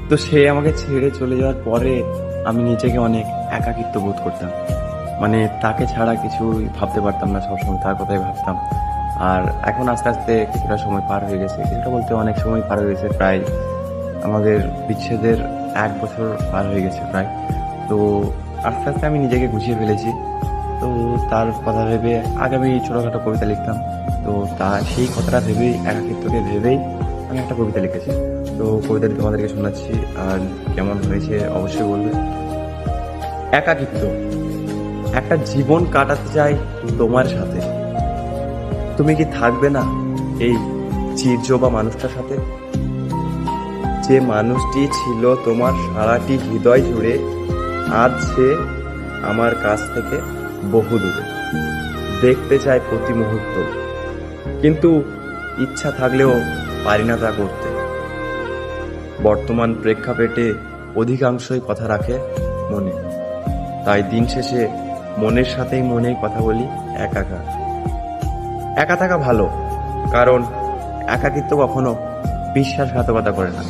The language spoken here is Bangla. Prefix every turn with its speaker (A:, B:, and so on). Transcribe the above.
A: তো সে আমাকে ছেড়ে চলে যাওয়ার পরে আমি নিজেকে অনেক একাকিত্ব বোধ করতাম। মানে তাকে ছাড়া কিছুই ভাবতে পারতাম না, সবসময় তার কথাই ভাবতাম। আর এখন আস্তে আস্তে কিছুটা সময় পার হয়ে গেছে, কিছুটা বলতে অনেক সময় পার হয়ে গেছে, প্রায় আমাদের বিচ্ছেদের 1 বছর পার হয়ে গেছে প্রায়। তো আস্তে আস্তে আমি নিজেকে গুছিয়ে ফেলেছি। তো তার কথা ভেবে আগে আমি ছোটোখাটো কবিতা লিখতাম। তো সেই কথাটা ভেবেই, একাকিত্বকে ভেবেই আমি একটা কবিতা লিখেছি। তো কবিতাটি তোমাদেরকে শোনাচ্ছি, আর কেমন হয়েছে অবশ্যই বলবে। একাকিত্ব। একটা জীবন কাটাতে চাই তোমার সাথে, তুমি কি থাকবে না এই চিরজোবা মানুষটার সাথে? যে মানুষটি ছিল তোমার সারাটি হৃদয় জুড়ে, আজ সে আমার কাছ থেকে বহু দূরে। দেখতে চাই প্রতি মুহূর্ত, কিন্তু ইচ্ছা থাকলেও পারি না তা করতে। বর্তমান প্রেক্ষাপটে অধিকাংশই কথা রাখে মনে, তাই দিন শেষে মনের সাথেই মনেই কথা বলি একা একা। একা থাকা ভালো, কারণ একাকিত্ব কখনো বিশ্বাসঘাতকতা করে না।